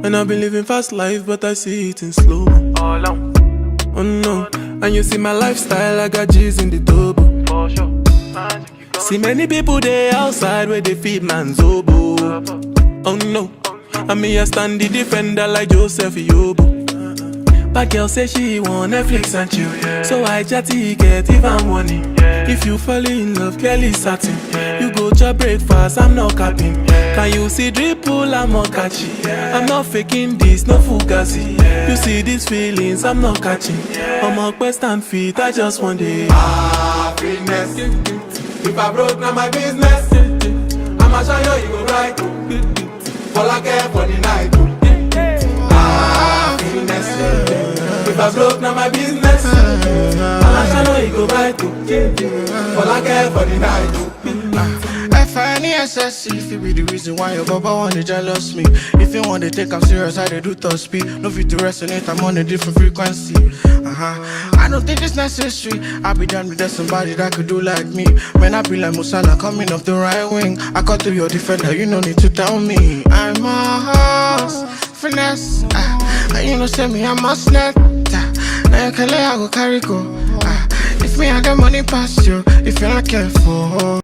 And I've been living fast life, but I see it in slow. Oh no, and you see my lifestyle, I got G's in the double. See many people there outside where they feed man's oboe. Oh no, and me I stand the defender like Joseph Yobo. But girl say she want Netflix and chill, so I chatty get even money. If you fall in love, Kelly satin. You go to breakfast, I'm not capping. Can you see dripple, I'm not catchy. I'm not faking this, no fugazi. You see these feelings, I'm not catching. I'm a quest and feet, I just want it. Happiness. If I broke, now my business. I'ma show you go right. All I care for the night. Happiness. If I broke, now my business. I'ma show you go right. All I care for the night. FNESS, if it be the reason why your baba wanna jealous me. If you want to take I'm serious, I do top speed. No fit to resonate, I'm on a different frequency. I don't think it's necessary. I'll be done with that somebody that could do like me. When I be like Musala coming off the right wing, I cut through your defender, you no need to tell me. I'm a horse, finesse. You know say me, I'm a snack. Now you can lay, I go carry go. If me, I got money past you, if you're not careful.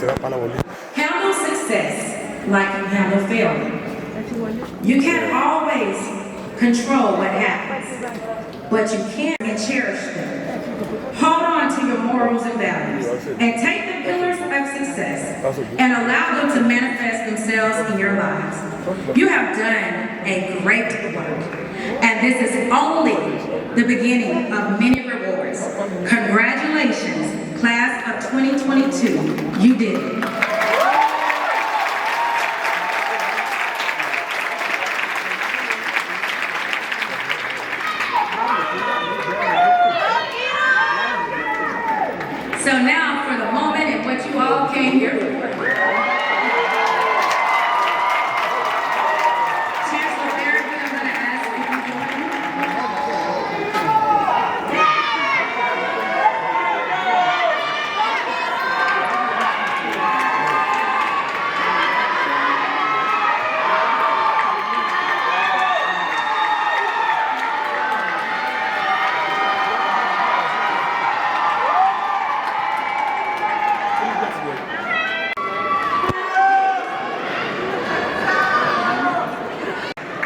Handle success like you handle failure. You can't always control what happens, but you can and cherish them. Hold on to your morals and values and take the pillars of success and allow them to manifest themselves in your lives. You have done a great work, and this is only the beginning of many rewards. Congratulations, class of 2022. You did it. So now for the moment and what you all came here for. Chancellor Barrett, I'm going to ask if you join me.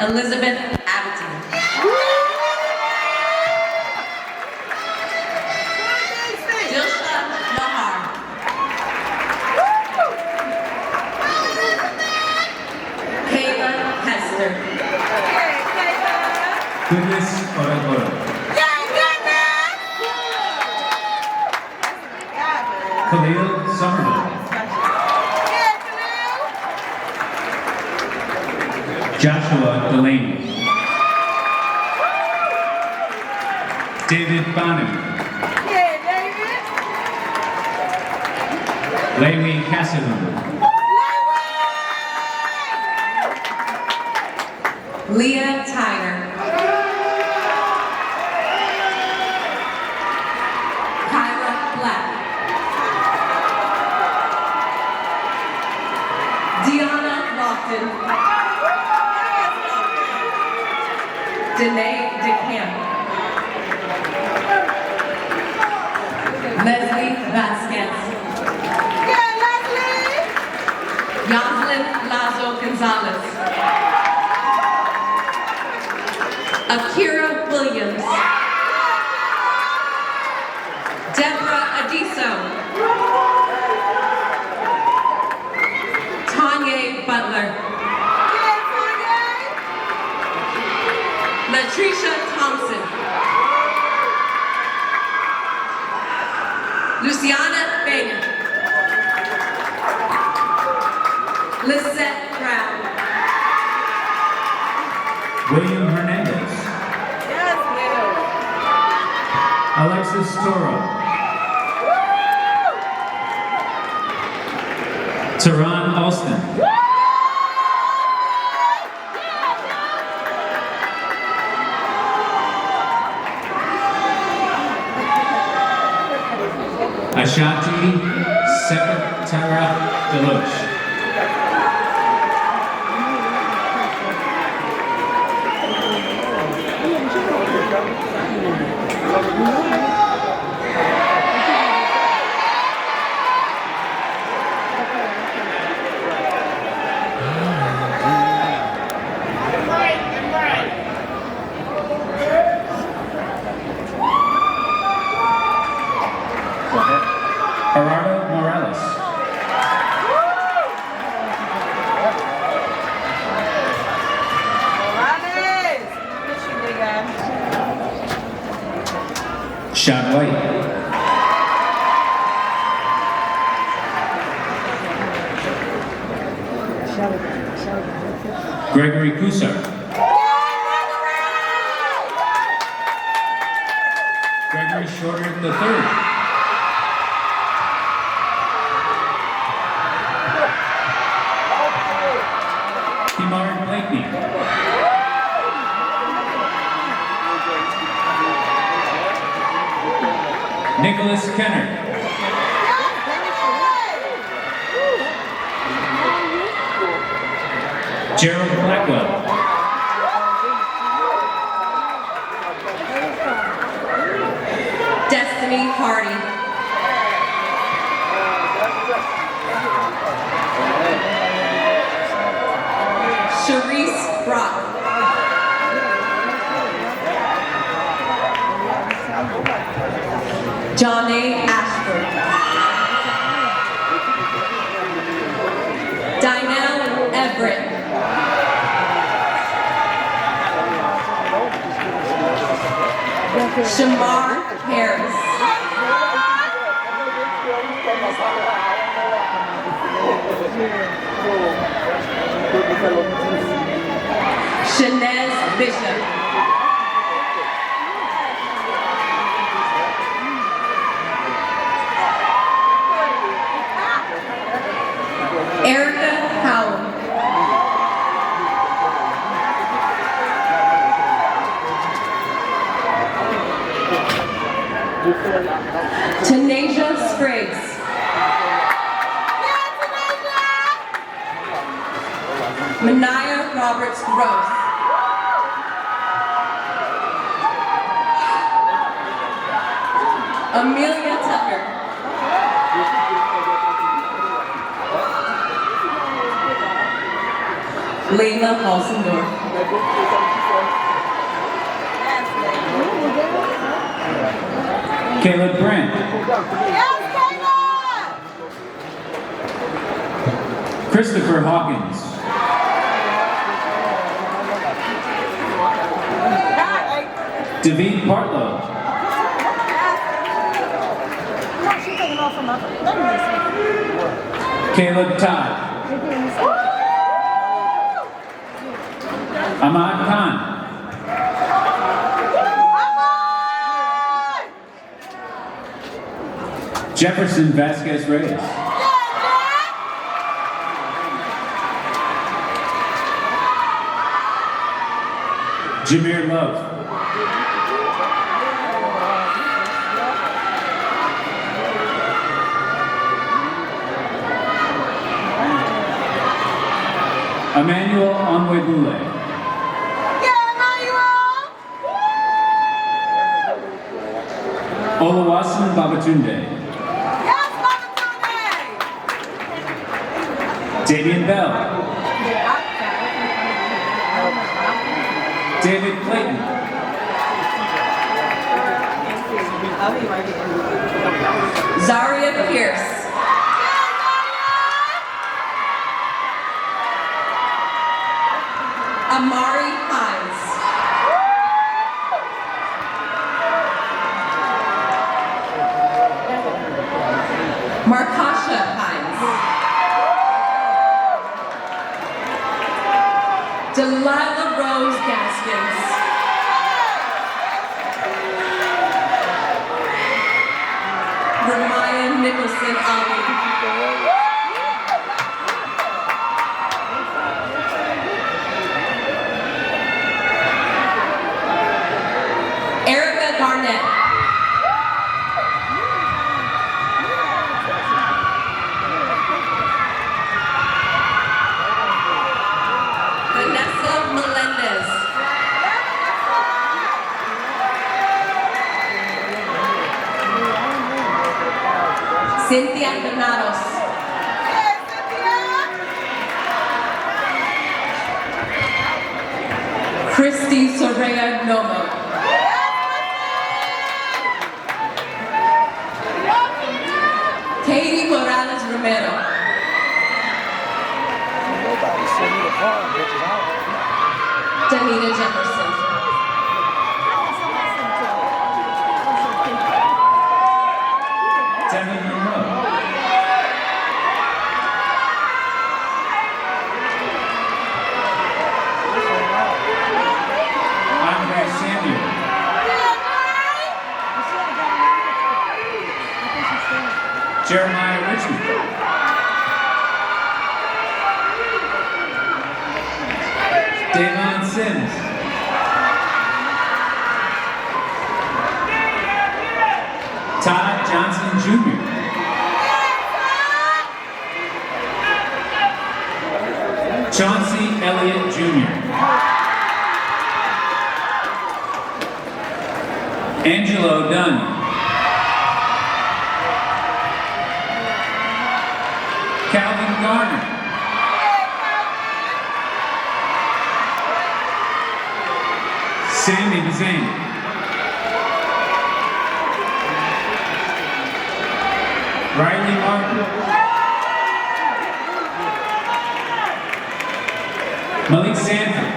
Elizabeth Abbott. Dilsha Nahar. Kayla Hester. Goodness Orakoro. Khalil Somerville. Joshua Delaney. David Banu. Lewi Cassidy. Leah Tyner. Kyla Black. Deanna Lofton. Danae DeCamp. Leslie Vasquez. Yeah, Leslie! Yoselin Lazo Gonzalez. Akira Williams. Deborah Adiso. Tanya Butler. Latricia Thompson. Luciana Banger. Lizette Brown. William Hernandez. Yes, Will. Alexis Toro. Teron Alston. Ashanti Secretara Deloche. Sean White. Gregory Kusar. Gregory Shorter III. Martin Blakeney. Nicholas Kenner. Gerald Blackwell. Destiny Hardy. Sharice Brock. John A. Ashford. Dynell Everett. Shamar Harris. Shanez Bishop. Erica Howell. Tanasia Spriggs. Mania Roberts Gross. Amelia Tucker. Layla Halsendorf. Caleb Brandt. Christopher Hawkins. David Partlow. Caleb Todd. Ahmad Khan. Jefferson Vasquez Reyes. Jameer Love. Emmanuel Onwebule. Oluwaseun Babatunde. Damian Bell. David Clayton. Zaria Pierce. Amari Hines. Markasha Hines. Delilah Rose Gaskins. Ramaya Nicholson Ali. Erica Garnett. Vanessa Melendez. Cynthia Donados. Christy Soraya Nomo. Katie Morales Romero. Danita Jefferson. Jeremiah Richmond. Davon Sims. Todd Johnson Jr. Chauncey Elliott Jr. Angelo Dunn. Calvin Garner. Sammy Bazane. Riley Martin. Malik Sanford.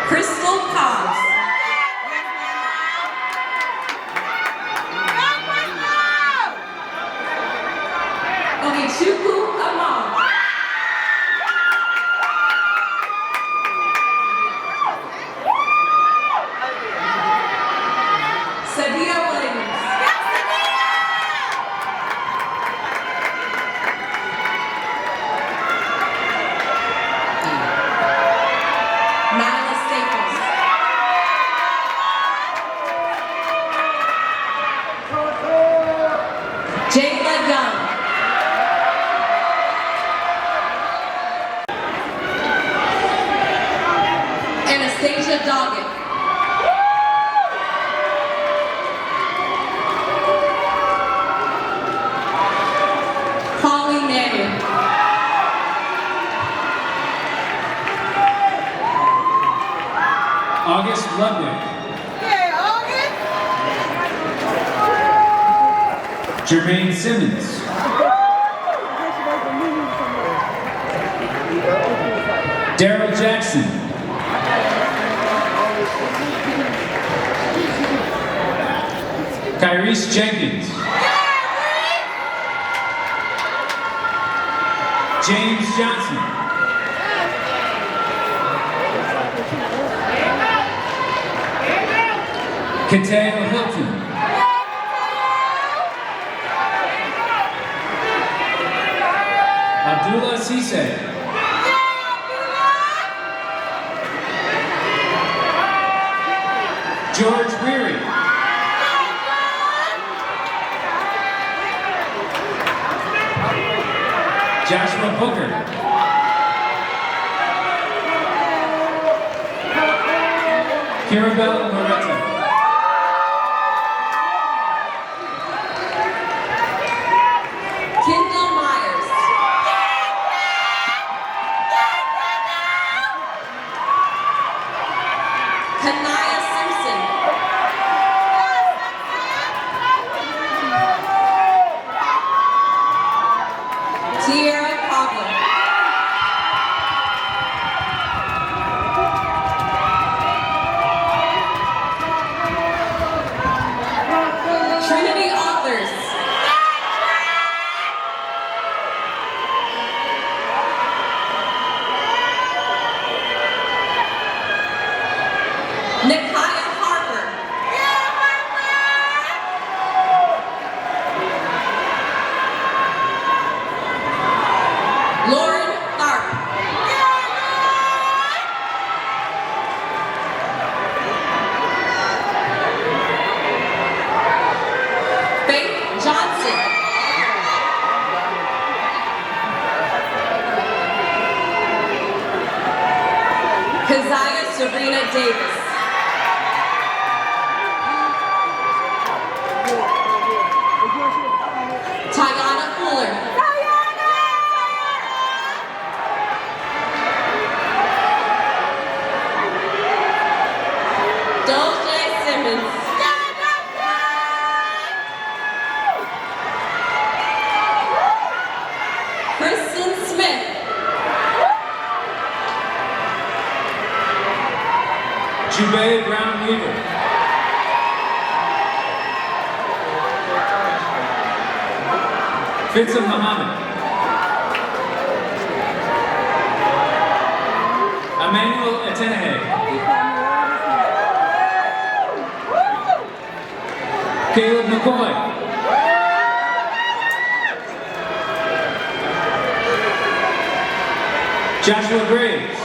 Crystal Cobbs. Okay, Chukwu Amal. Sadia Williams. Nyla Staples. Jayla Young. Anastasia Doggett. Holly Manning. August Ludwig. Jermaine Simmons. Daryl Jackson. Kyrese Jenkins. James Johnson. Kateo Hilton. Abdullah Cisse. George Weary. Joshua Booker. Kirabel Loretta. Kendall Myers. Kanaya Simpson. Tierra Cobbler. Trinity Authors. Nikaya Harper. Lauren Tharp. Faith Johnson. Keziah Serena Davis. Tayana Fuller. Dolce Simmons. Kristen Smith. Jubei Brown Weaver. Fitzum Muhammad. Emmanuel Atenahe. Caleb McCoy. Joshua Graves.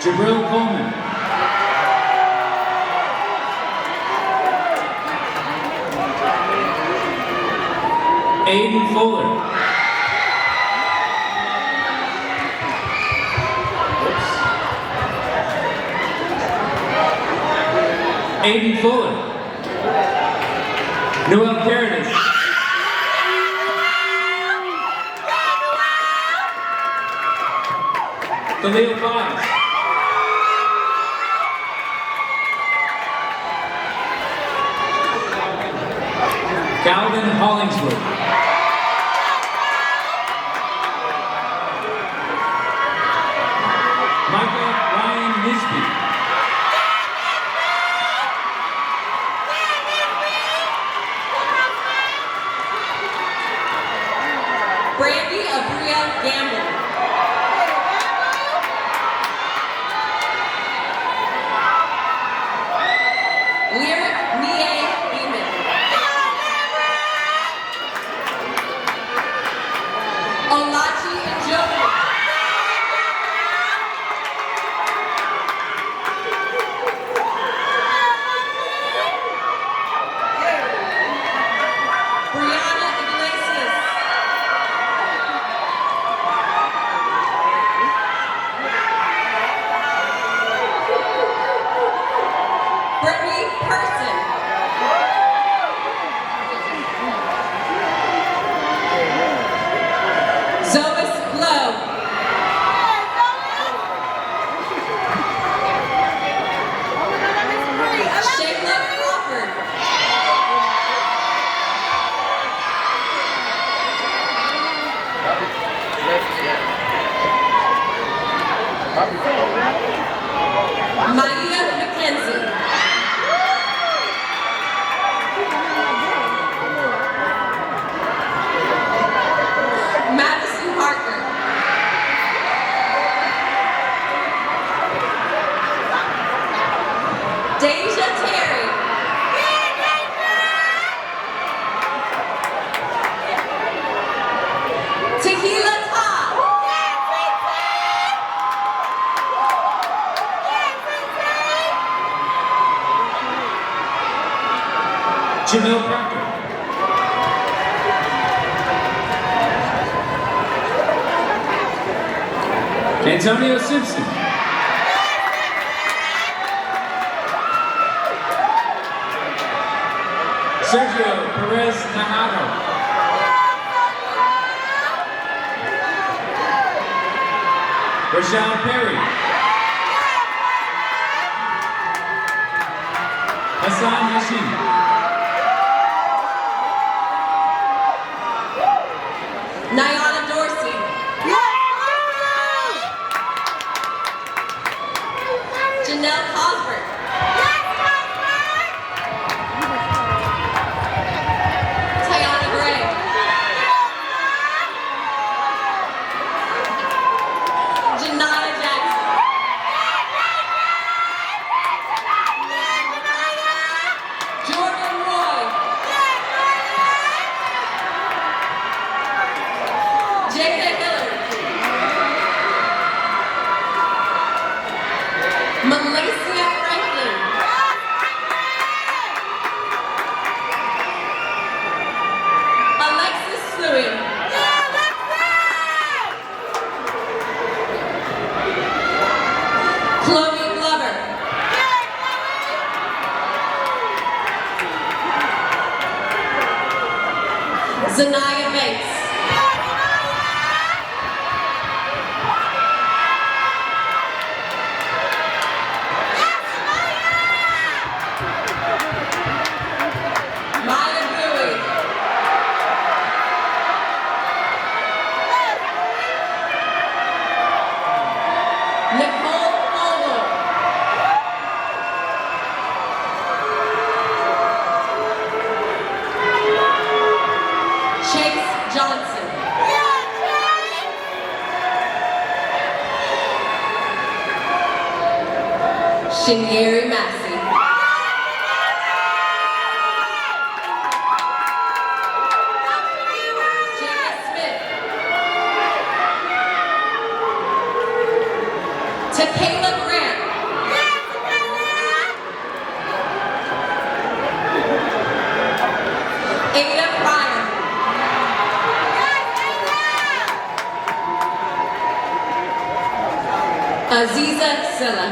Jabril Coleman. Aiden Fuller. Aiden Fuller. Noel Caritas. Khalil Fox. Calvin Hollingsworth. Michael Ryan Nisby. Brandy Abria Gamble. Lyric Nie Beeman. Olachi Njoku. Brianna Iglesias. Brittany Person. Zois Lowe. Shayla Crawford. Maya McKenzie. Madison Parker. Deja Terry. Tequila Todd. Jamil Proctor. Antonio Simpson. Sergio Perez Najado. Rashad Perry. Hassan Hashim. Nyana Dorsey. Janelle Cosbert. Tiana Gray. Janaya Jackson. Jordan Roy. Jada Hillary. Malaysia Franklin. Alexis Lewin. Chloe Glover. Zanaya Bates. Maya Bowie. Nicole Fogel. Chase Johnson. Shingeri Massey. Jenna Smith. Tequila Grant. Ada Pryor. Aziza Silla.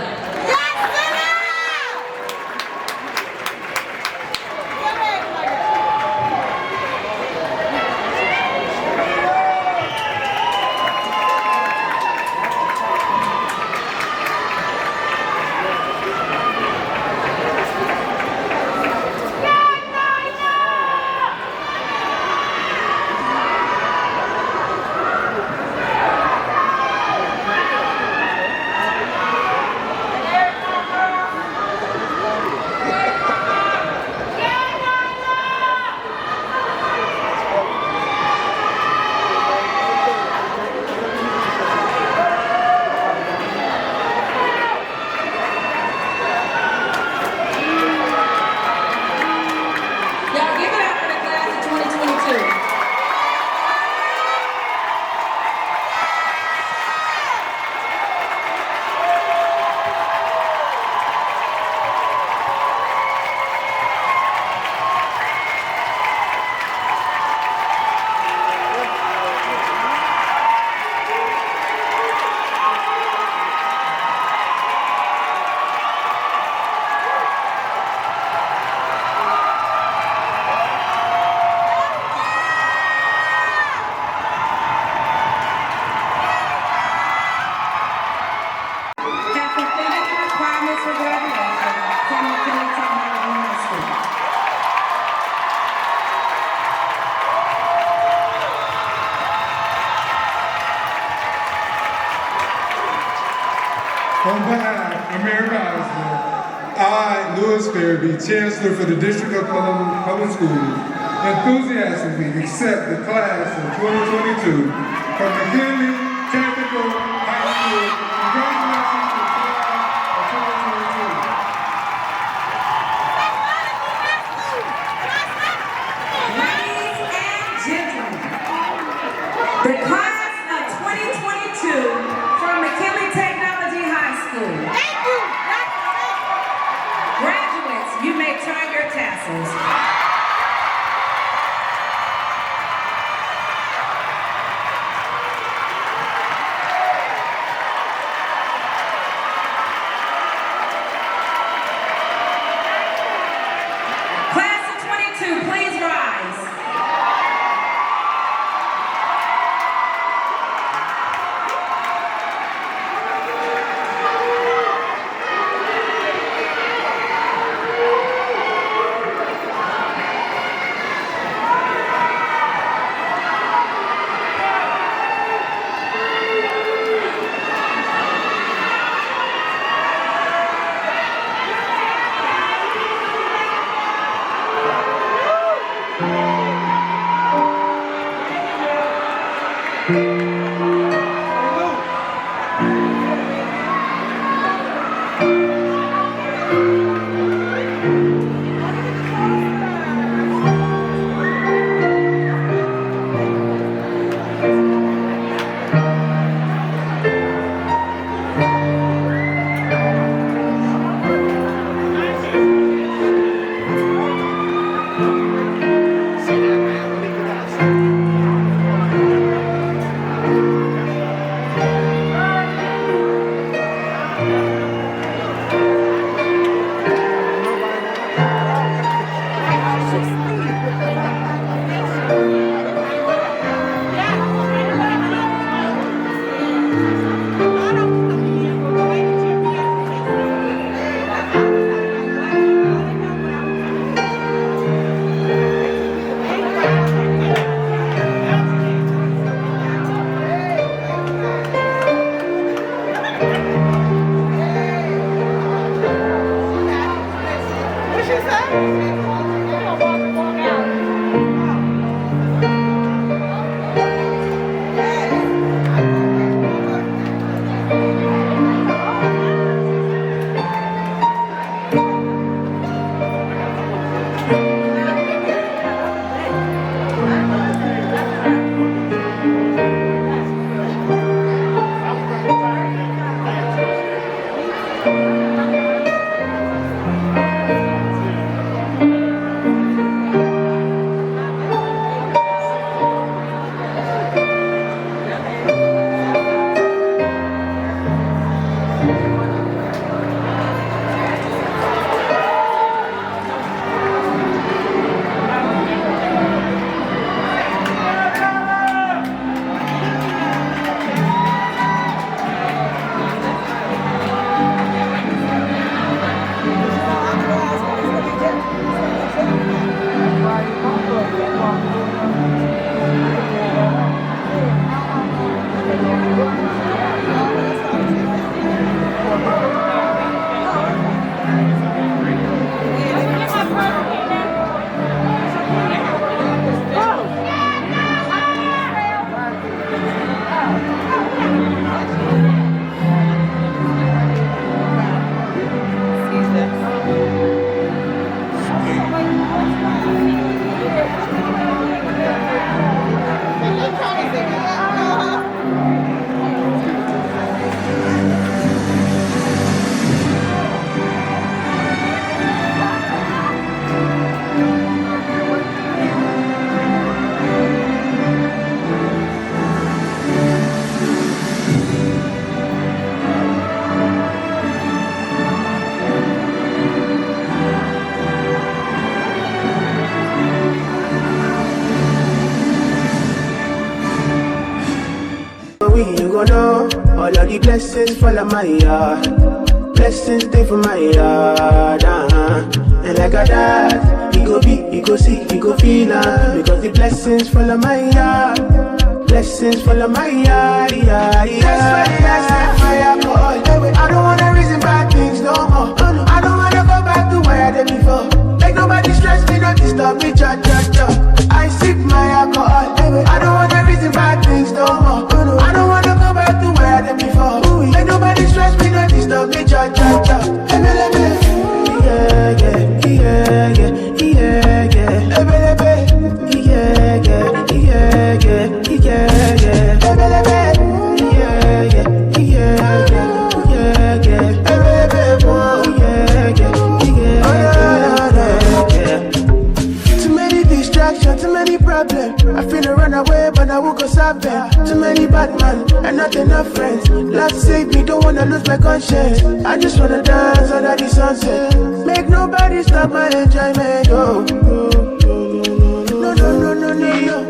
Y'all give it up for the class of 2022. Have completed the requirements for graduation from Mckinley Technology High School. On behalf of Mayor Gosler, I, Louis Fairby, Chancellor for the District of Columbia Public Schools, enthusiastically accept the class of 2022 from McKinley Technical High School. Congratulations to the class of 2022. Ladies and gentlemen, the class of 2022 from Mckinley Technology High School. Graduates, you may turn your tassels. Class of 22, please rise. know all of the blessings fall on my yard. Blessings stay for my yard, And like a dad, he go be, he go see, he go feel because the blessings fall on my yard. Blessings fall on my yard, That's why I set fire for all. I don't wanna reason bad things no more. I don't wanna go back to where I did before. Make nobody stress me, not disturb me, cha. I sip my alcohol. I don't wanna reason bad things no more. I don't wanna go back to where I did before. Make nobody stress me, not disturb me, cha. Too many distractions, too many problems. I finna run away, but I won't go stop them. Too many bad men and not enough friends. Lord save me, don't wanna lose my conscience. I just wanna dance under the sunset. Make nobody stop my enjoyment. No.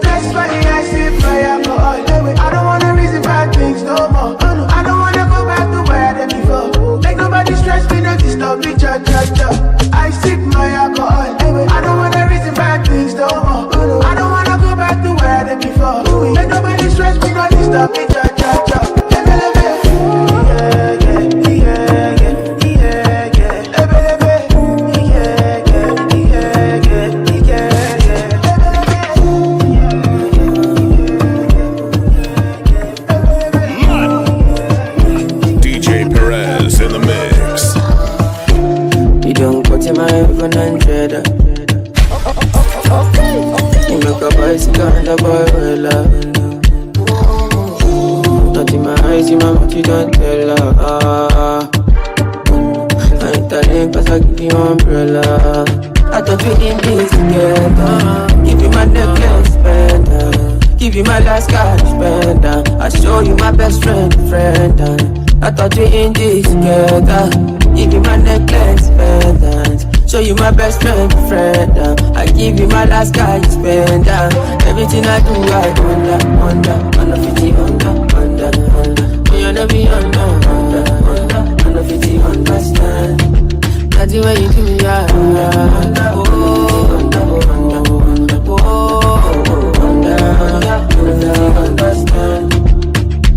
That's why I sip my alcohol. I don't wanna reason bad things no more. I don't wanna go back to where I did before. Make nobody stress me, not disturb me, cha. I sip my alcohol. I don't wanna reason bad things no more. I don't wanna go back to where I did before. Make nobody stress me, not disturb me, cha. The boy will love. Not in my eyes, in my mouth, you don't tell her. I ain't telling cause I give you umbrella. I thought we in this together. Give you my necklace, spender. Give you my last cash, spender. I show you my best friend. I thought we in this together. Give you my necklace, pendant. Show you my best friend. I give you my last guy, spender. Everything I do, I under 50 under. You never under 50 understand. That's the way you do me, understand.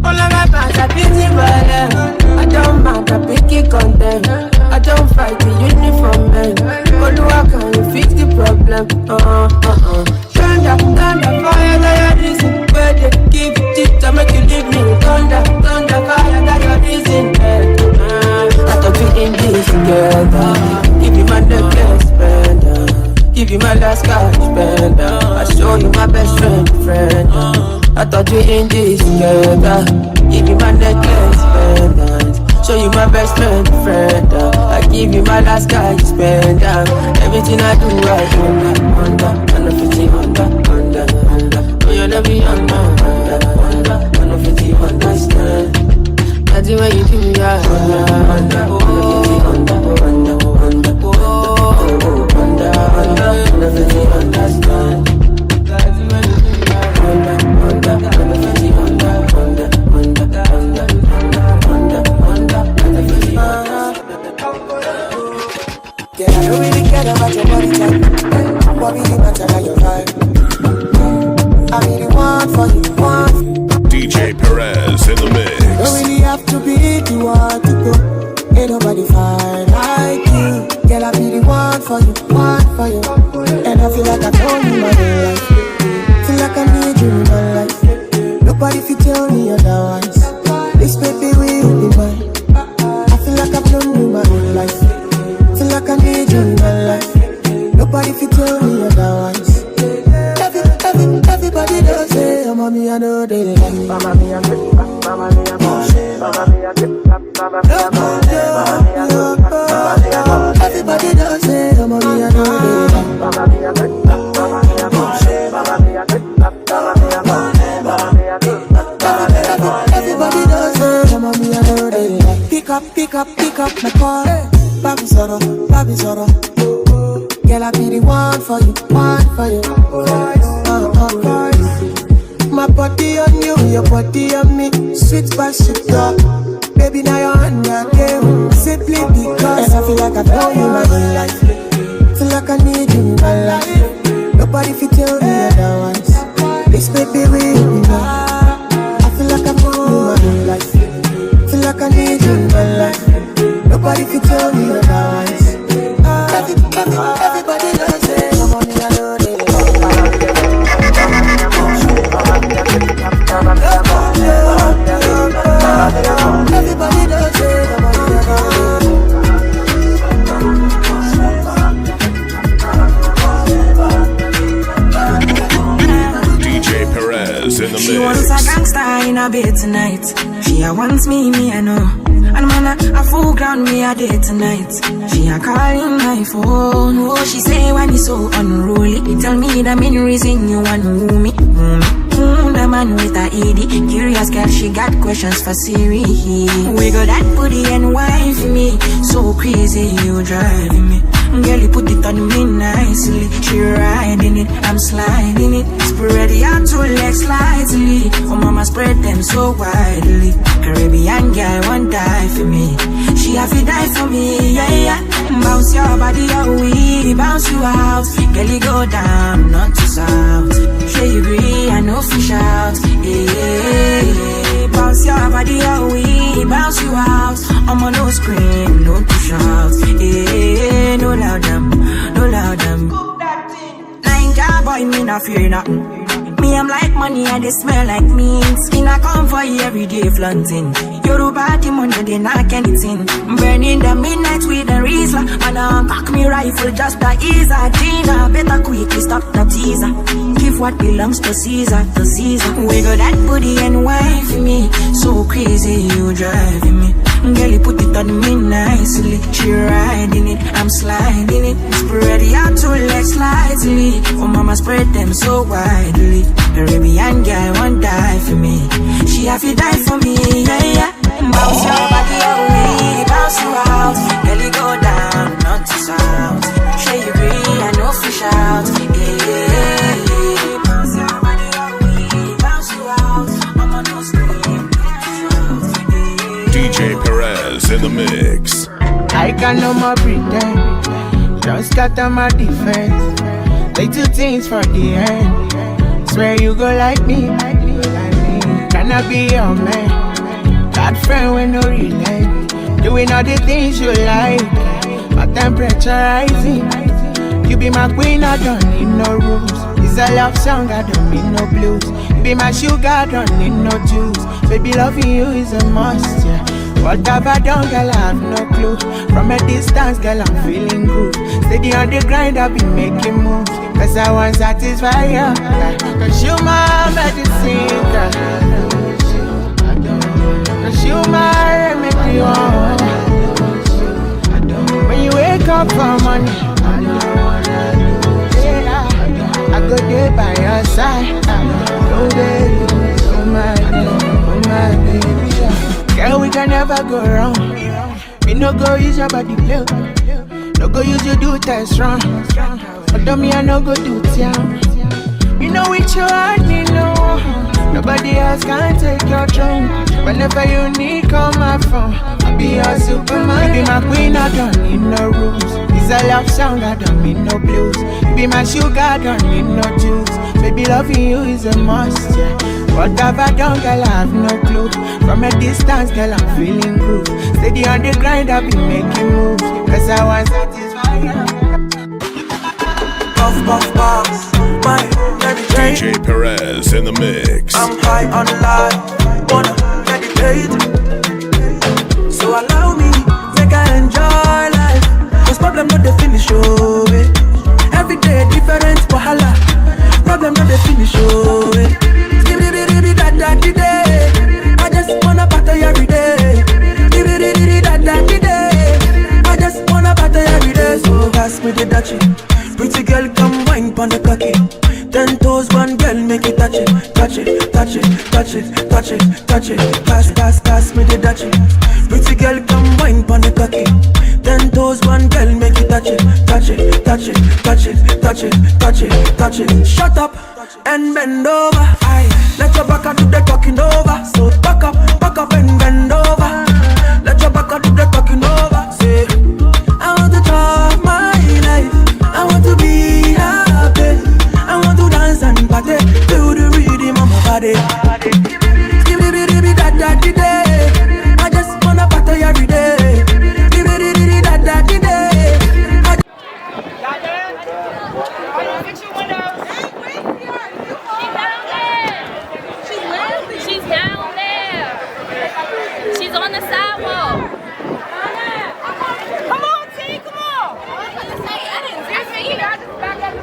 All of my fans are busy violent. I don't mind, I pick it content. I don't fight the uniform men. Oluwa, can you fix the problem? Thunder, fire, that your reason. Where they give it to make you leave me. Thunder, fire, that your reason. I thought we in this together. Give you my necklace, spender. Give you my last cash, spender. I show you my best friend. I thought we in this together. Give you my necklace, pendant. Show you my best friend. I give you my last guy, spender. Everything I do, I under 50 under. Oh, you never be under 50 understand. That's the way you do me, under 50 understand. Yeah, I don't really care about your body type. What really matters are your vibe. I really want for you, DJ Perez in the mix. Don't really have to be the one to go. Ain't nobody fine like you. Girl, I be the one for you, And I feel like I told you my whole life. Feel like I need you in my life. Nobody fit tell me otherwise. This baby will be mine. I feel like I've known you my whole life. Feel like I need you in my life. Nobody fit tell me otherwise. Everybody does say, oh mommy, I know they like me. Mama me a good, mama me a bullshit. Mama me a good, mama me a bullshit. Everybody does say, oh mommy, I know they like me. Mama me a good, mama me a bullshit. Mama me a good, mama me a bullshit. Mama me a good, everybody does say, oh mommy, I know they like me. Pick up my call. Baby sorrow. Girl, I be the one for you. My body on you, your body on me. Sweet sweet pasito. Baby, now you're on your game. Simply because I feel like I've known you my whole life. Feel like I need you in my life. Nobody fit tell me otherwise. This baby will be I feel like I've known you my whole life. Feel like I need you in my life. Nobody fit tell me otherwise. Everybody loves it. Everybody does it. DJ Perez in the She mix. wants a gangster in a bed tonight. She a wants me, I know. And man, a full ground me a day tonight. She a calling my phone. Oh, she say when you so unruly. Tell me the main reason you want me. The man with a ED. Curious girl, she got questions for Siri. We got that booty and wife me. So crazy, you driving me. Girl, you put it on me nicely. She riding it, I'm sliding it. Spread your two legs slightly. Oh, mama spread them so widely. Caribbean girl won't die for me. She have to die for me, yeah, yeah. Bounce your body out, we bounce you out. Girl, you go down, not to south. Sure you agree, I know fish out. Yeah, bounce your body out, we bounce you out. I'm on no scream, no to shout. Yeah, no loud them, no loud them. Ninja boy, me not fear nothing. Me, I'm like money and they smell like means. Me not come for you every day flaunting. Yoruba money they knock anything. Burning the midnight with a Rizla. And I pack me rifle just to ease a Gina. Better quickly stop the teaser. Give what belongs to Caesar, to Caesar. We got that booty and wife me. So crazy you driving me. Girl, you put it on me nicely. She riding it, I'm sliding it. Spread your two legs slightly. Oh, mama spread them so widely. Caribbean girl won't die for me. She have to die for me, yeah, yeah. Bounce your body away, bounce you out. Girl, you go down, not to south. Sure you agree, I know fish out. Yeah, bounce your body away, bounce you out. I'm on no screen. DJ Perez in the mix. I can no more pretend. Just got on my defense. They do things for the end. Swear you go like me. Can I be your man? Bad friend with no relent. Doing all the things you like. My temperature rising. You be my queen, I don't need no rules. It's a love song, I don't need no blues. You be my sugar, I don't need no juice. Baby, loving you is a must, yeah. What have I done, girl, I have no clue. From a distance, girl, I'm feeling good. Steady on the grind, I've been making moves. Cause I want to satisfy you, yeah. Cause you my medicine, girl. Cause you my remedy, oh. When you wake up for money, yeah, I go there by your side. Oh baby, oh my baby, yeah. Girl, we can never go wrong. Me no go use your body play. No go use you do test wrong. But me I no go do town. You know which you want me no. Nobody else can take your throne. Whenever you need, call my phone. I'll be your superman. You be my queen, I don't need no rules. It's a love song, I don't need no blues. You be my sugar, I don't need no juice. Baby, loving you is a must, yeah. What have I done, girl, I have no clue. From a distance, girl, I'm feeling good. Steady on the grind, I've been making moves. Cause I want to satisfy you. Puff, puff, puff. My DJ Perez in the mix. I'm high on life, wanna meditate. So allow me, make I enjoy life. Cause problem not the finish, oh eh. Every day different wahala. Problem not the finish, oh eh. I just wanna party every day. I just wanna party every day. So pass me the dutchie. Pretty girl, come wine pon the cocky. 10 toes, one girl, make it touch it, touch it, touch it, touch it, touch it, touch it. Pass, pass, pass me the dutchie. Pretty girl, come wine pon the cocky. 10 toes, one girl, make it touch it, touch it, touch it, touch it, touch it, touch it, touch it. Shut up and bend over. Aye. Let your back do the talking over. So back up party. Feel the rhythm of my body. I just wanna party every day. She's down there. She's on the sidewalk. Come on, T, come on. I didn't see you. I just back up.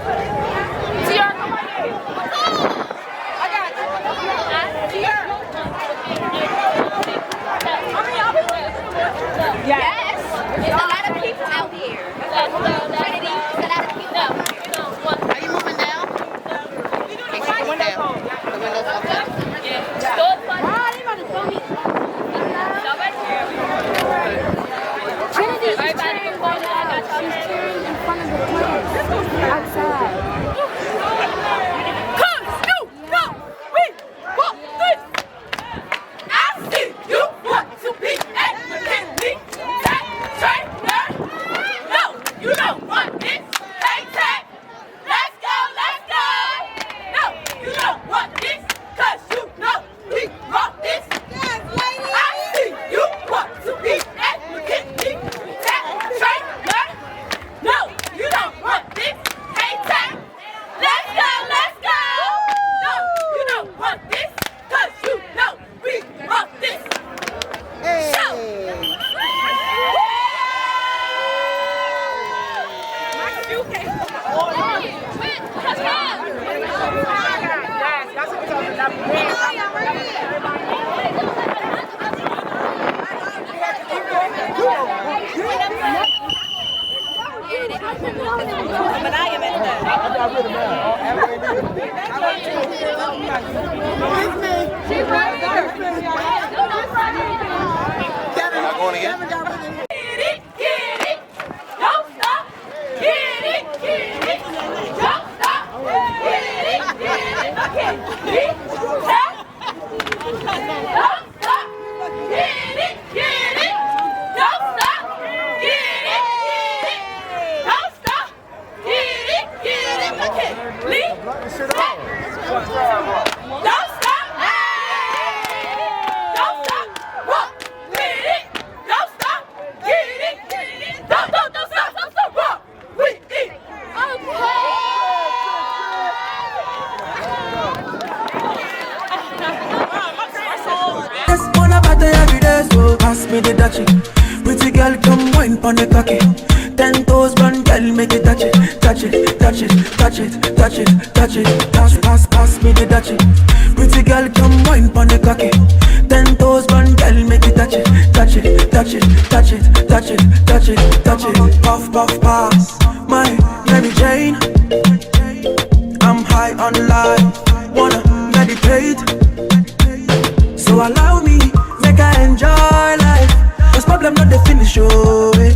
Tiara, come on here. I got you. Tiara. Yes. There's a lot of people out here. Trinity, there's a lot of people out here. Are you moving down? Okay, she's going down. The window's open. Trinity is cheering in front of the plants outside. I see you want to be at Mckinley. Tag trainer. No, you don't want this. Hey, tag. Let's go, let's go. No, you don't want this. Cause you know we rock this. I see you want to be at Mckinley. Tag trainer. No, you don't want this. Hey, tag. Let's go, let's go. No, you don't want this. Cause you know we rock this. Me the dutchie. Pretty girl, come wine pon the cocky. 10 toes, one girl, make it touch it, touch it, touch it, touch it, touch it, touch it. Pass me the dutchie. Pretty girl, come wine pon the cocky. 10 toes, one girl, make it touch it, touch it, touch it, touch it, touch it, touch it, touch it. Puff, puff, pass. My Mary Jane. I'm high on life, wanna meditate. So allow me, make I enjoy life. Cause problem not the finish, oh, eh.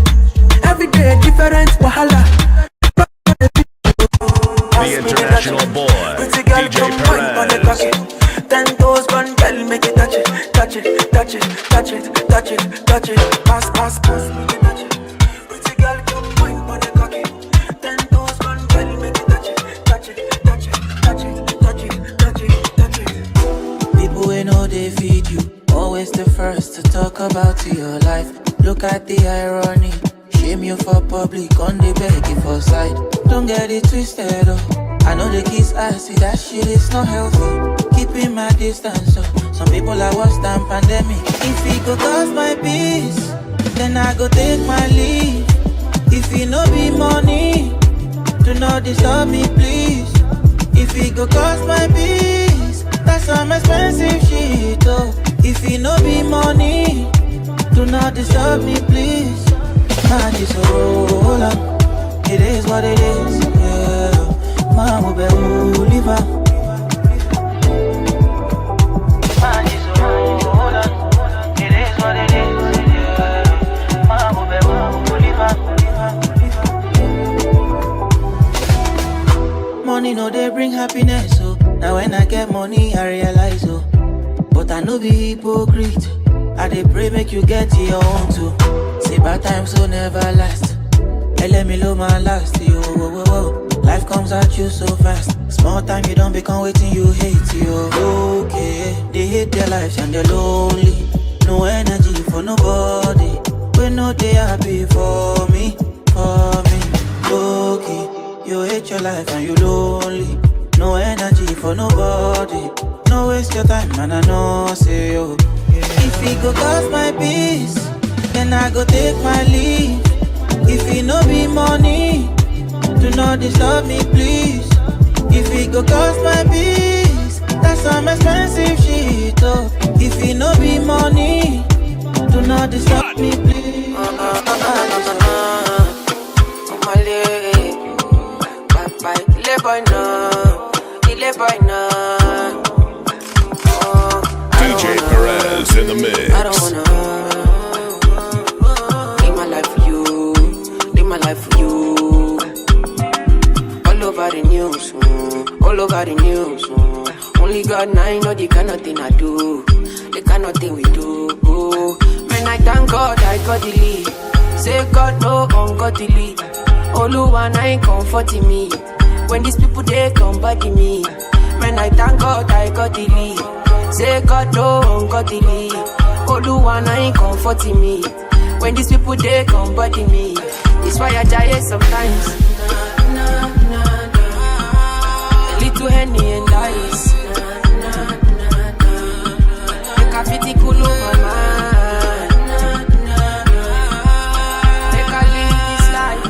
Every day different wahala. The international boy, DJ Perez. 10 toes, one girl, make it touch it, touch it, touch it, touch it, touch it, touch it. Pass, pass, pass, make it touch it. Pretty girl, come wine pon the cocky. 10 toes, one girl, make it touch it, touch it, touch it, touch it, touch it, touch it, touch it. People we know they feed you. Always the first to talk about your life. Look at the irony. Shame you for public, on the beg you for side. Don't get it twisted, oh. I know the kids ass, see that shit is not healthy. Keeping my distance, so some people are worse than pandemic. If it go cause my peace, then I go take my leave. If it no be money, do not disturb me, please. If it go cause my peace, that's some expensive shit, oh. If it no be money, do not disturb me, please. Man, it's a roll on. It is what it is, yeah. Man, we be Oliver. Man, it's a roll on. It is what it is, yeah. Man, we be Oliver. Money no they bring happiness, so now when I get money I realize, oh. But I no be hypocrite. I dey pray make you get your own too. Say bad times will never last. Let me low my last, yo, whoa, whoa, whoa. Life comes at you so fast. Small time you don't become waiting you hate you. Okay, they hate their lives and they're lonely. No energy for nobody. We know they happy for me, for me. Okay, you hate your life and you lonely. No energy for nobody. No waste your time, man, I know, say yo. If it go cost my peace, then I go take my leave. If it no be money, do not disturb me, please. If it go cost my peace, that's some expensive shit, oh. If it no be money, do not disturb me, please. DJ Perez in the mix. I don't wanna live my life for you, live my life for you. All over the news, all over the news. Only God and I know the kind of thing I do, the kind of thing we do. Man, I thank God I got the lead. Say God no ungodly. Oluwa na ain't comforting me. When these people they come body me. Man, I thank God I got the lead. Say God no ungodly. Oluwa na ain't comforting me. When these people they come body me. It's why I die sometimes. A little Henny and ice. Make a fitty cool my mind. Make a live this life.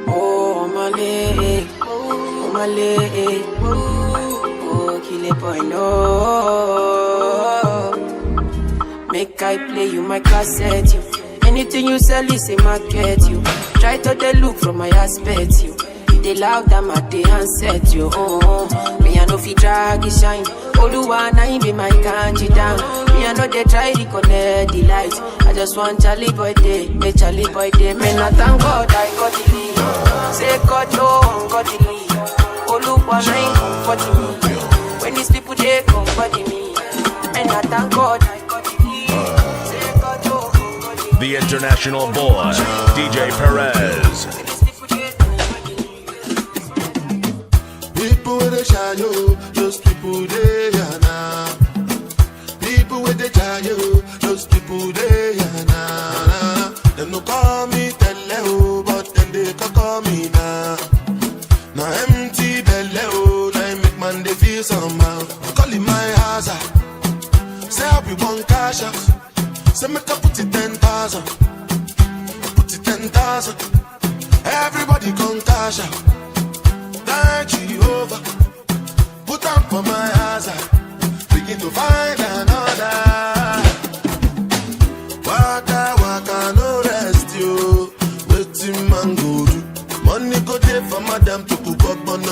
Oh, my leg. Oh, my leg. Oh, kill it, boy, no. Make I play you my cassette, you. Anything you sell is a market, you. Try to the look from my aspect, you. They loud them at the handset, you. Oh, me I know fi drag it shine. Oluwa na him be my kanji down. Me I know they try to connect the light. I just want Charlie boy day, make Charlie boy day. Man, I thank God I got the lead. Say God no ungodly. Oluwa na him comforting me. When these people they comfort me. Man, I thank God I got the lead. Say God no ungodly. The international boy, DJ Perez. People with the shadow, those people they are now. People with the shadow, those people they are now. Them no call me Teleo, but then they call me now. Now empty belly, now make man they feel somehow. Calling my hazard, say I be one cash out. Say make I put it 10,000, put it 10,000. Everybody come cash out. Thank Jehovah, put up for my hazard. Begin to find another. Waka waka no rest you. Waiting man go do. Money go there for madam to cook up on.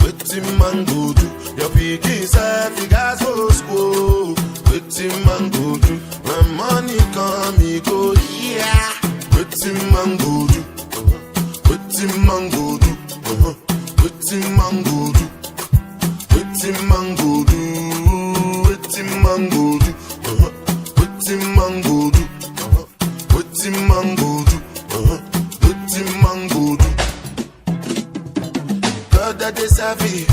Waiting man go do. Your piggy self you guys go school. Waiting man go do. When money come he go yeah. Waiting man go do. Waiting man go do. Waiting man go do. Waiting man go do. Waiting man go do. Waiting man go do. Waiting man go do. Waiting man go do. God that they serve me,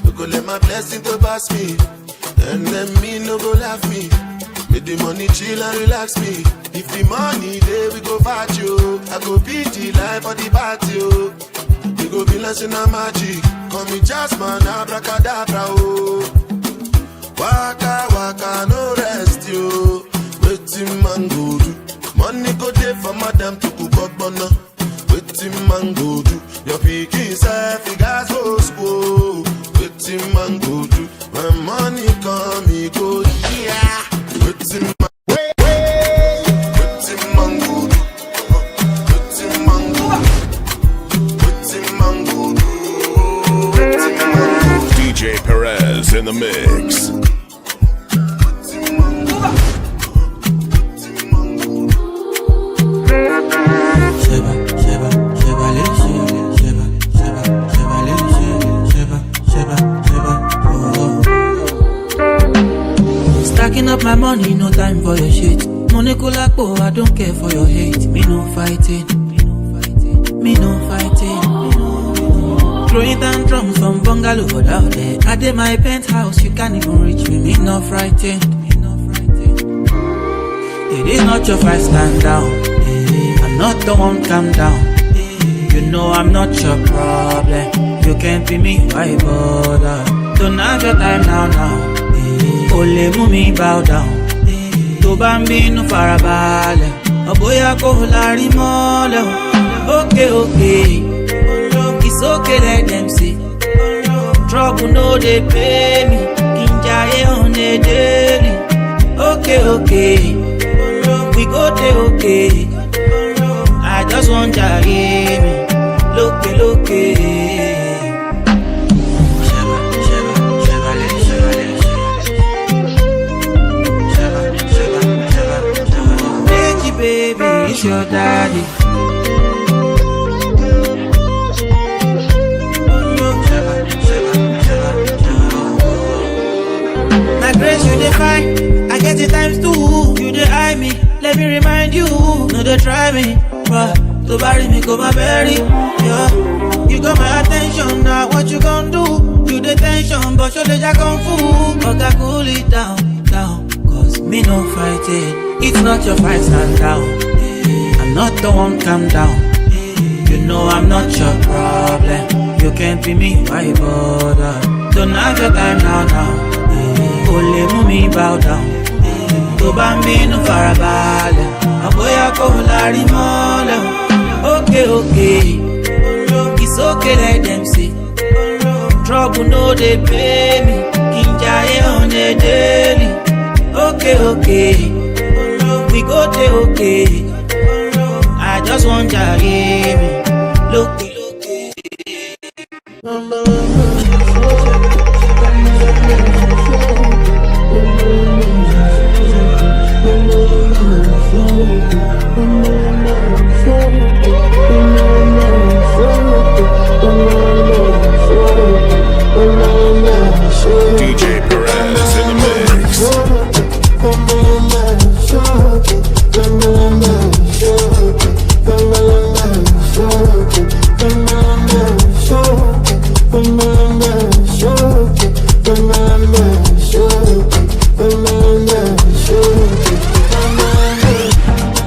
no go let my blessing to pass me. And then me no go laugh me. Make the money chill and relax me. If the money there we go fight you. I go beat the life for the party. We go be lesson a magic. Call me Jasmine, abracadabra, oh. Waka, waka, no rest, yo. Waiting man go do. Money go there for madam to cook up, bono. Waiting man go do. Your picking self, you guys go school. Waiting man go do. When money come, he go, yeah. Waiting man. DJ Perez in the mix. got money, no time for your shit. Money kulapo, I don't care for your hate. Me no fighting. Me no fighting. Throwing tantrums from bungalow out there. I did my penthouse, you can't even reach me. Me no frightened. It is not your fight, stand down. I'm not the one, calm down. You know I'm not your problem. You can't be me, why bother? Don't have your time now. Ole mumi bow down. To bambi no farabale. Oboya ko lari mole. Okay. It's okay, let them see. Trouble no they pay me. Kinjaye on a daily. Okay. We go there, okay. I just want to hear me. Look. Baby, it's your daddy. My grace, you define. I get it times 2. You dey eye me. Let me remind you. No, they try me. But to bury me, go my berry. Yeah. You got my attention. Now what you gon' do? You the tension, but show the jack on fool. But I cool it down. Cause me no fighting. It's not your fight, stand down. I'm not the one, calm down. You know I'm not your problem. You can't be me, why bother? Don't have your time now. Ole mumi bow down. To bambi no farabale. Aboya ko lari mole. Okay. It's okay, let them see. Trouble no they pay me. Kinjaye on a daily. Okay. We go there, okay. I just want to hear me. Look. DJ Perez in the mix.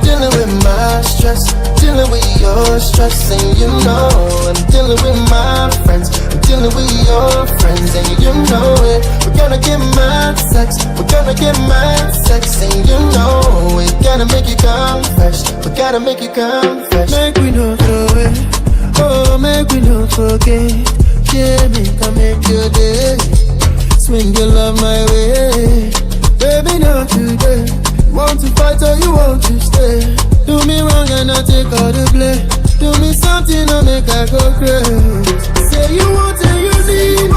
Dealing with my stress, dealing with your stress, and you know I'm dealing with my friends. I'm dealing with your friends, and you know it. We're gonna get mad sex, and you know we gotta make you come fresh. We gotta make you come fresh. Make we no throw it, make we no forget. Yeah, make your day. Swing your love my way, baby, not today. Want to fight or you want to stay? Do me wrong and I take all the blame. Do me something or make I go crazy. Say you want and you need.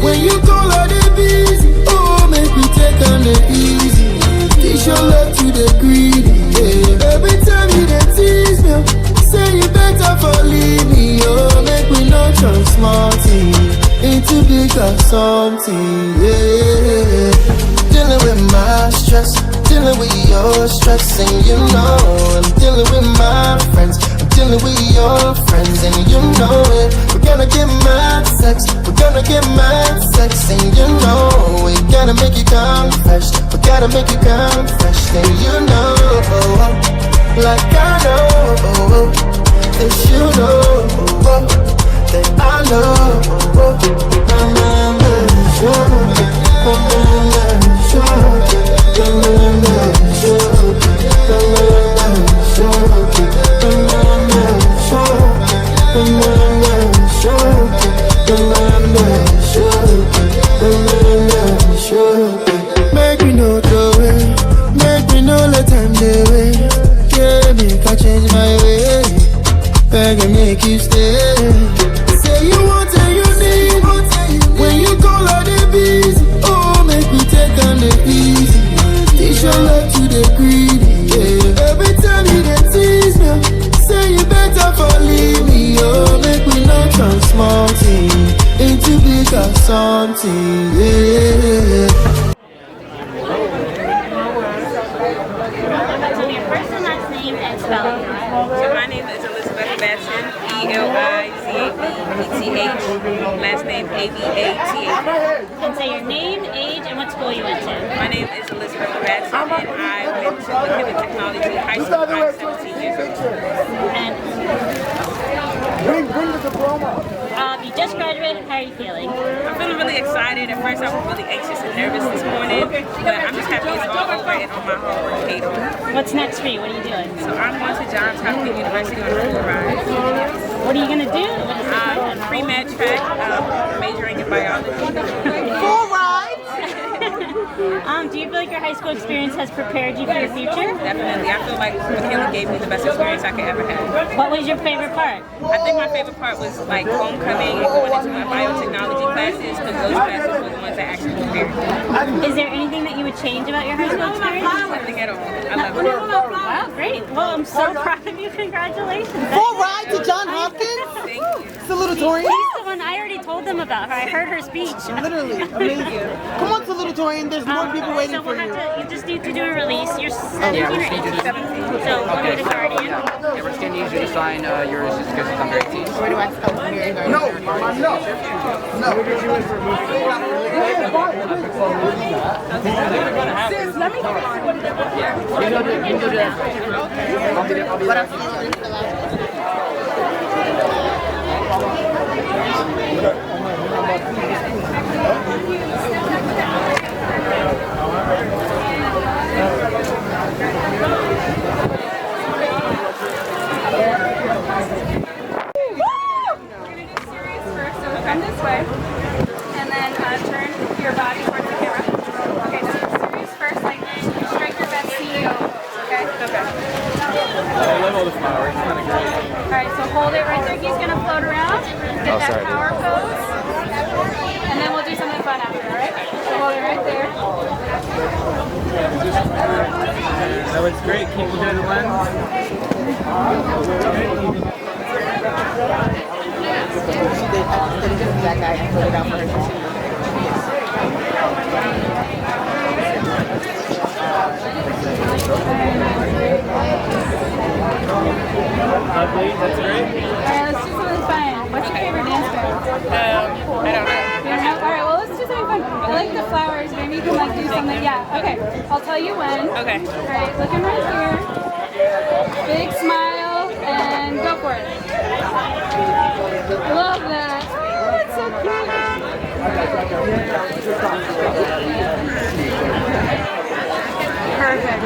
When you call her they busy. Oh, make me take on the easy. Teach your love to the greedy. Yeah. Every time you they tease me, say you better for leave me. Oh, make me not turn small thing into bigger something. Yeah. Dealing with my stress, dealing with your stress, and you know I'm dealing with my friends. I'm dealing with your friends, and you know it. We're gonna get mad sex, and you know we gotta make you come fresh. We gotta make you come fresh, and you know, like I know, that you know, that I know. Make me no throw away, make me no let time dey wait. Yeah, make I change my way, beg and make you stay. Say you want and you need. When you call her they busy. Oh, make me take on the easy. Teach your love to the greedy. Yeah. Every time you they tease me, say you better for leave me. Oh, make me not turn small thing into bigger something. Yeah. spell it. So my name is Elizabeth Batson, ELIZABETH, last name ABATH. And say your name, age, and what school you went to. My name is Elizabeth Batson, and I went to Mckinley Technology High School. I'm 17 years old. And bring the diploma. You just graduated. How are you feeling? I'm feeling really excited. At first, I was really anxious and nervous this morning, but I'm just happy it's all over and all my hard work paid off. What's next for you? What are you doing? So I'm going to Johns Hopkins University on a full ride. What are you going to do? Pre-med track, majoring in biology. Full ride? Do you feel like your high school experience has prepared you for your future? Definitely. I feel like Mckinley gave me the best experience I could ever have. What was your favorite part? I think my favorite part was like homecoming and going into my biotechnology classes, because those classes were the ones that actually prepared me. Is there anything that you would change about your high school experience? Nothing at all. I love it. Wow, great. Well, I'm so proud of you. Congratulations. Full ride to Johns Hopkins? Thank you. Salutatorian? She's the one I already told them about her. I heard her speech. Literally, amazing. Come on, Salutatorian. There's more people waiting for you. You just need to do a release. You're 17 or 18? 17. So, one of the guardian. Yeah, we're just going to need you to sign yours just because it's under 18. Where do I sign? No. Sis, let me. Yeah, you can do that. I'll be there. Come this way, and then turn your body towards the camera. Okay, so serious first, like strike your best CEO. Okay? Okay. I love all the flowers. It's kind of great. Alright, so hold it right there. He's gonna float around. Get that power pose. And then we'll do something fun after, alright? So hold it right there. That looks great. Keep looking at the lens. That guy and put it out for her. Lovely. That's great. Alright, let's do something fun. What's your favorite dance move? I don't know. Alright, well let's do something fun. I like the flowers. Maybe you can like do something. Yeah, okay. I'll tell you when. Okay. Alright, looking right here. Big smile and go for it. Love that. Oh, it's so cute. Perfect.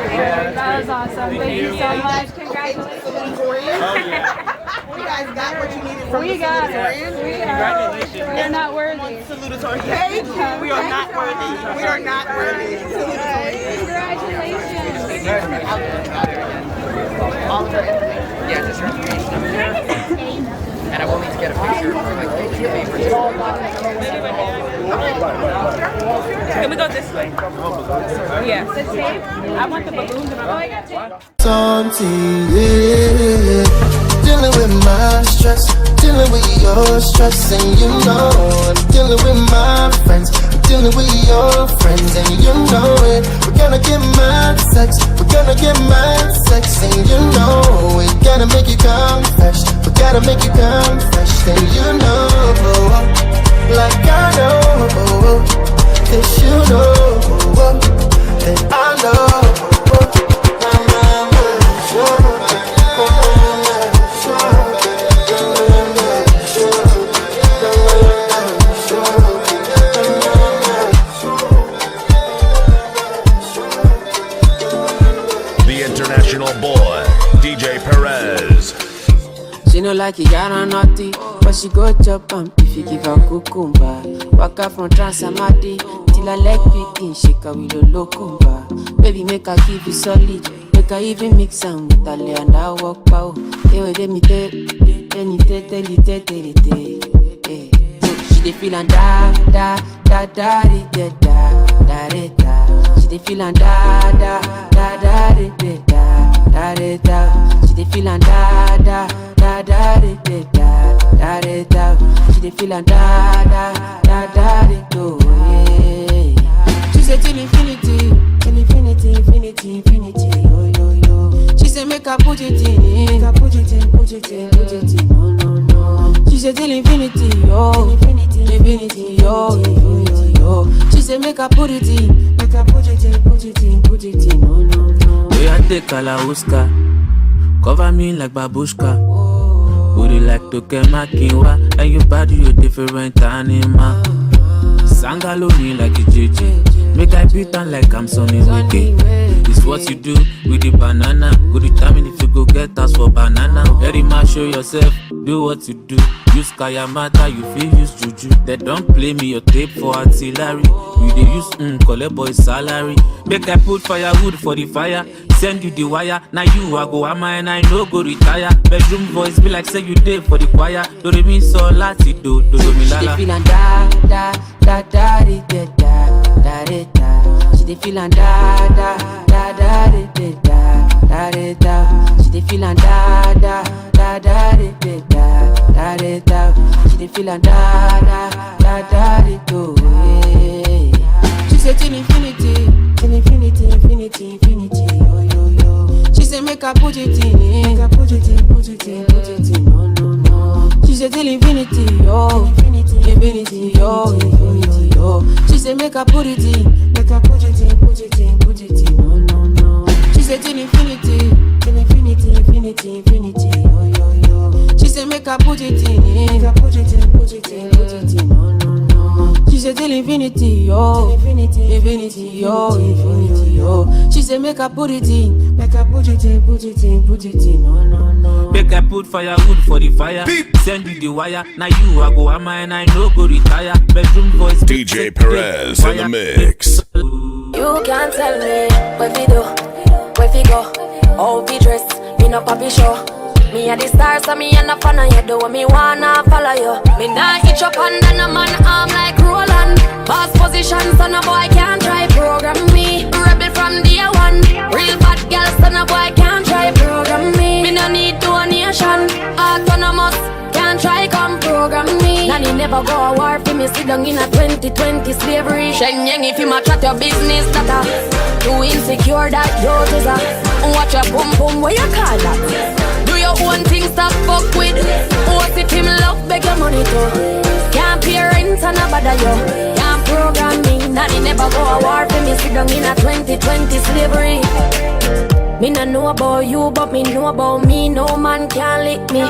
That was awesome. Thank you so much. Congratulations. You guys got what you needed from We the got salutatorian? it. We're not worthy. Salutatorian. Thank you. We are not worthy. We are not worthy. Congratulations. All of her information. Yeah, just your information. And I will need to get a picture for like the papers. Can we go this way? Yeah. The tape? I want the balloons. Oh, I got tape. Something, yeah. Dealing with my stress, dealing with your stress, and you know I'm dealing with my friends, I'm dealing with your friends, and you know it. We're gonna get mad sex, we're gonna get mad sex, and you know we gotta make you come fresh, we gotta make you come fresh, and you know, like I know, that you know, that I know. International boy, DJ Perez. She no like it, got on naughty, but she go chop if you give her cucumber. Walk up from Transamadi till I leg picking, shake her with a locumba. Baby, make her give you solid, make her even mix am with a lay and I walk pow. Hey, wait, let me tell you. She dey feel and da da da da da da da da. She dey feel and da da da da da da da. She dey feel and da da da da da da da. She dey feel and da da da da da. She say till infinity, infinity, infinity, oh yo yo. She say make her put it in, make her put it in, put it in, put it in, no, no, no. She said till infinity, yo, infinity, infinity, yo, yo, yo, yo. She said make her put it in, make her put it in, put it in, put it in, no, no, no. We are the Kalauska, cover me like babushka. Booty like Toke Mckinley, and your body you different animal. Sangalo me like a JJ, make I beat on like I'm Sonny Wiki. It's what you do with the banana. Go determine if you go get us for banana. Very much show yourself, do what you do. Use Kayamata, you feel use Juju. They don't play me your tape for artillery. You they use collect boy salary. Make I put firewood for the fire. Send you the wire. Now you I go am and I no go retire. Bedroom voice be like say you did for the choir. Do re mi so lati do mi lala. She dey feelin' da da da da da da da da. She dey feelin' da da da da da da da. She dey feelin' da da da da da da da. She dey feelin' da da da da da. She said till infinity, till infinity, infinity, infinity. Yo yo yo. She said make her put it in, make her put it in, put it in, put it in. No no no. She said till infinity, yo, infinity, infinity, yo, infinity, yo. She said make her put it in, make her put it in, put it in, put it in. No no no. She said till infinity, till infinity, infinity, infinity. Yo yo yo. She said make her put it in, make her put it in, put it in, put it in. No no no. She said till infinity, yo, infinity, infinity, yo, infinity, yo. She said make her put it in, make her put it in, put it in, put it in. No no no. Make I put firewood for the fire. Send you the wire. Now you I go am and I no go retire. Bedroom voice DJ Perez in the mix. You can't tell me where we do, where we go, how we dress. Me no papi show. Me a the stars, so me and a fan of you. Do what me wanna follow you. Me nah itch up under a man arm like Roland. Boss position, son of boy can't try program me. Rebel from day one. Real bad girl, son of boy can't try program me. Me no need donation. Autonomous, can't try come program me. Nanny never go a war for me. Sit down in a 2020 slavery. Shenyang if you ma chat your business data. Too insecure that yours is a. Watch your boom boom, what you call that? Do your own thing, stop fuck with. What if him love, beg your money too. Can't pay rent and a bother you. Can't program me, nanny never go a war for me. Sit down in a 2020 slavery. Me no know about you, but me know about me. No man can lick me.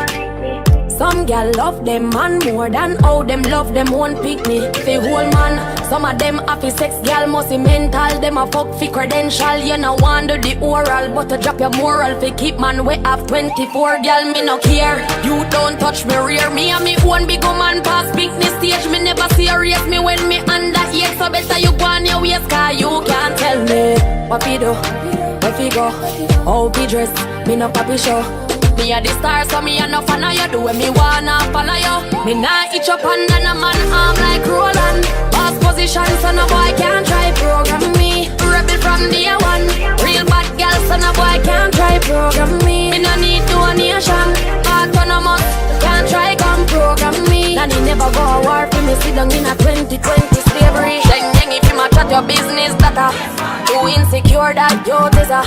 Some gal love them man more than how them love them won't pick me. Fi whole man, some of them happy sex gal must be mental. Them a fuck fi credential. You no want do the oral, but to drop your moral fi keep man way have 24 gal. Me no care. You don't touch me rear. Me and me own big man pass business stage. Me never serious me when me under age. So better you go on your waist, cause you can't tell me what we do, where we go, how we dress. Me no papi show. Me a the star, so me a no fan of you. Do what me wanna follow you. Me nah itch up under a man arm like Roland. Boss position, so no boy can't try program me. Rebel from day one. Real bad girl, so no boy can't try program me. Me no need donation. Autonomous, can't try come program me. Nanny never go a war for me. Sit down in a 2020 slavery. Shenyang if you ma chat your business data. Too insecure that youth is a.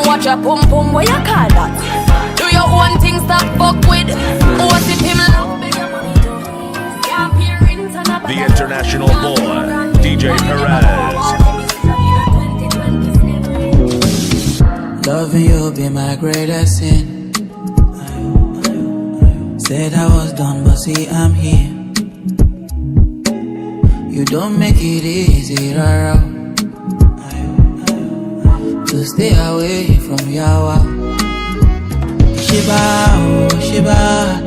Watch your pum pum, what you call that? Do your own thing, stop fuck with. What if him love, beg your money too. Can't pay rent and a bother. The international boy, DJ Perez. Loving you be my greatest sin. Said I was done, but see I'm here. You don't make it easy, rara, to stay away from Yawa. Shiba, oh Shiba,